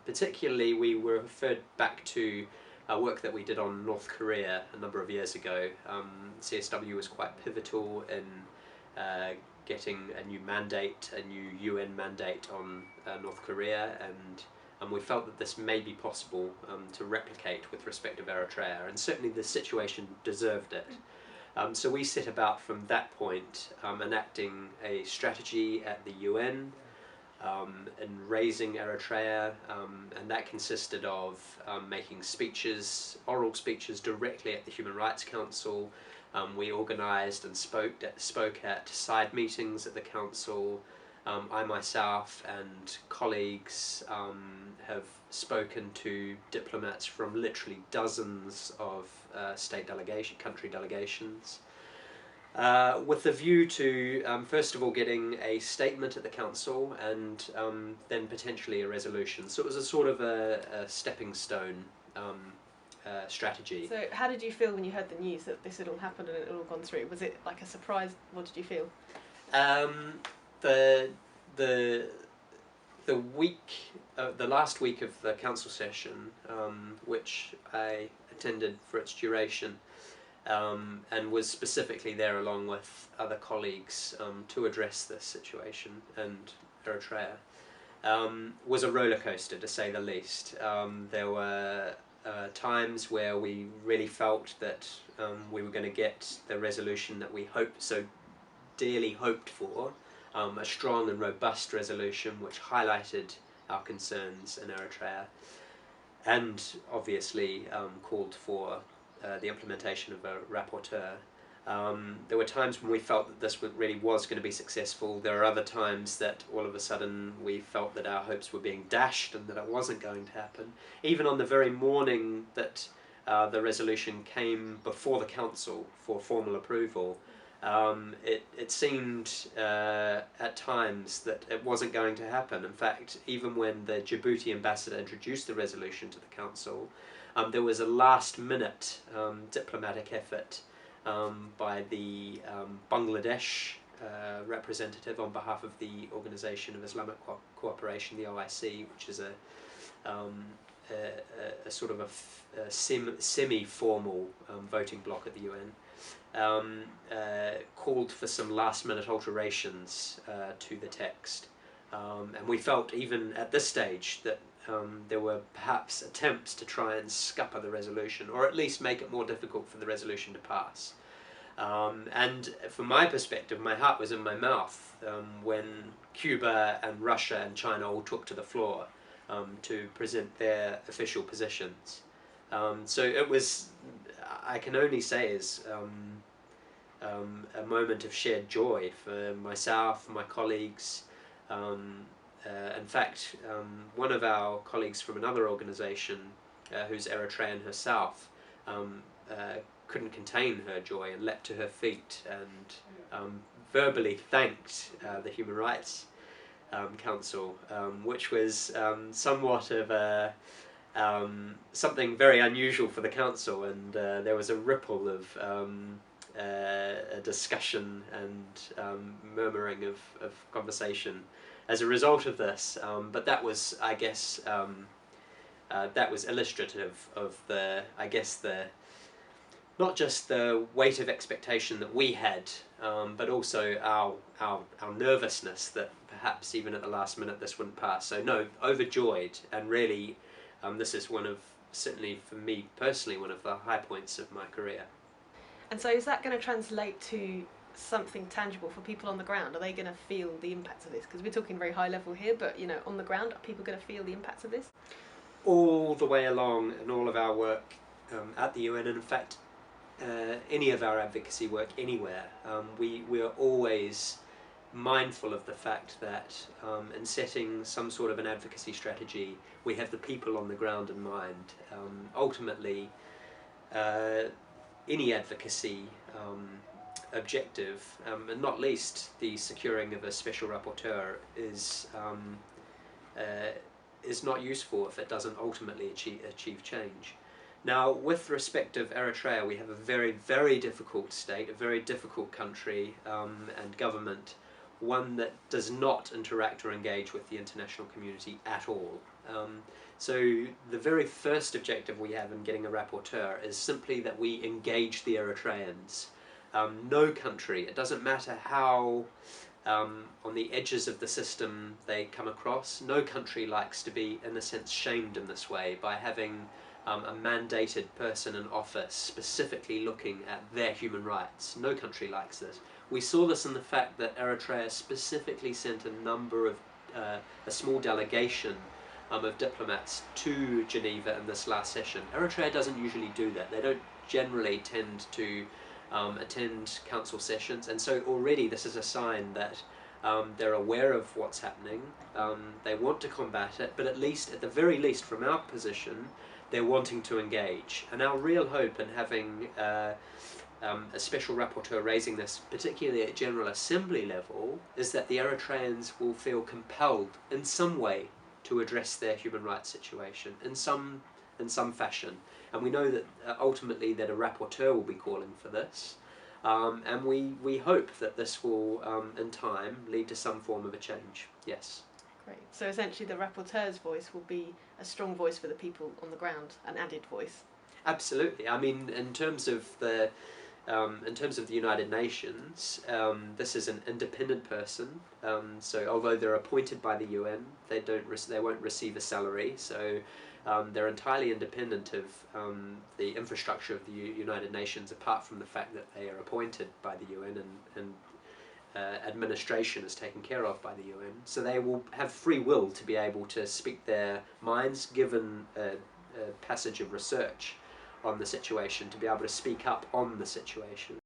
Particularly, we were referred back to work that we did on North Korea a number of years ago. CSW was quite pivotal in getting a new mandate, a new UN mandate on North Korea, and we felt that this may be possible to replicate with respect to Eritrea, and certainly the situation deserved it. So we set about from that point enacting a strategy at the UN in raising Eritrea, and that consisted of making speeches, oral speeches directly at the Human Rights Council. We organised and spoke at side meetings at the Council. I myself and colleagues have spoken to diplomats from literally dozens of country delegations, with the view to first of all getting a statement at the Council and then potentially a resolution. So it was a sort of a stepping stone strategy. So how did you feel when you heard the news that this had all happened and it had all gone through? Was it like a surprise? What did you feel? The last week of the council session, which I attended for its duration, and was specifically there along with other colleagues to address this situation and Eritrea, was a roller coaster, to say the least. There were times where we really felt that we were going to get the resolution that we so dearly hoped for, a strong and robust resolution which highlighted our concerns in Eritrea, and obviously called for the implementation of a rapporteur. There were times when we felt that this really was going to be successful. There are other times that all of a sudden we felt that our hopes were being dashed and that it wasn't going to happen. Even on the very morning that the resolution came before the council for formal approval, it seemed at times that it wasn't going to happen. In fact, even when the Djibouti ambassador introduced the resolution to the council, there was a last-minute diplomatic effort by the Bangladesh representative on behalf of the Organization of Islamic Cooperation, the OIC, which is a sort of a semi-formal voting bloc at the UN, called for some last-minute alterations to the text. And we felt even at this stage that there were perhaps attempts to try and scupper the resolution, or at least make it more difficult for the resolution to pass. And from my perspective, my heart was in my mouth when Cuba and Russia and China all took to the floor to present their official positions. So it was, I can only say, is a moment of shared joy for myself, my colleagues. In fact, one of our colleagues from another organisation, who's Eritrean herself, couldn't contain her joy and leapt to her feet and verbally thanked the Human Rights Council, which was somewhat of something very unusual for the Council, and there was a ripple of a discussion and murmuring of conversation as a result of this, but that was, I guess, that was illustrative of not just the weight of expectation that we had, but also our nervousness that perhaps even at the last minute this wouldn't pass. So no, overjoyed, and really this is certainly for me personally, one of the high points of my career. And so is that going to translate to something tangible for people on the ground? Are they going to feel the impacts of this? Because we're talking very high level here, but on the ground, are people going to feel the impacts of this? All the way along in all of our work at the UN, and in fact any of our advocacy work anywhere, we are always mindful of the fact that in setting some sort of an advocacy strategy, we have the people on the ground in mind. Ultimately, any advocacy objective, and not least the securing of a special rapporteur, is not useful if it doesn't ultimately achieve change. Now, with respect of Eritrea, we have a very, very difficult state, a very difficult country and government, one that does not interact or engage with the international community at all. So the very first objective we have in getting a rapporteur is simply that we engage the Eritreans. No country, it doesn't matter how on the edges of the system they come across, no country likes to be, in a sense, shamed in this way by having a mandated person in office specifically looking at their human rights. No country likes this. We saw this in the fact that Eritrea specifically sent a small delegation of diplomats to Geneva in this last session. Eritrea doesn't usually do that. They don't generally tend to attend council sessions, and so already this is a sign that they're aware of what's happening. They want to combat it, but at the very least, from our position, they're wanting to engage. And our real hope in having a special rapporteur raising this, particularly at General Assembly level, is that the Eritreans will feel compelled in some way to address their human rights situation in some fashion. And we know that ultimately that a rapporteur will be calling for this, and we hope that this will in time lead to some form of a change. Yes. Great. So essentially the rapporteur's voice will be a strong voice for the people on the ground, an added voice. Absolutely. I mean, in terms of the United Nations, this is an independent person. So although they're appointed by the UN, they won't receive a salary. So they're entirely independent of the infrastructure of the United Nations, apart from the fact that they are appointed by the UN and administration is taken care of by the UN. So they will have free will to be able to speak their minds, given a passage of research on the situation, to be able to speak up on the situation.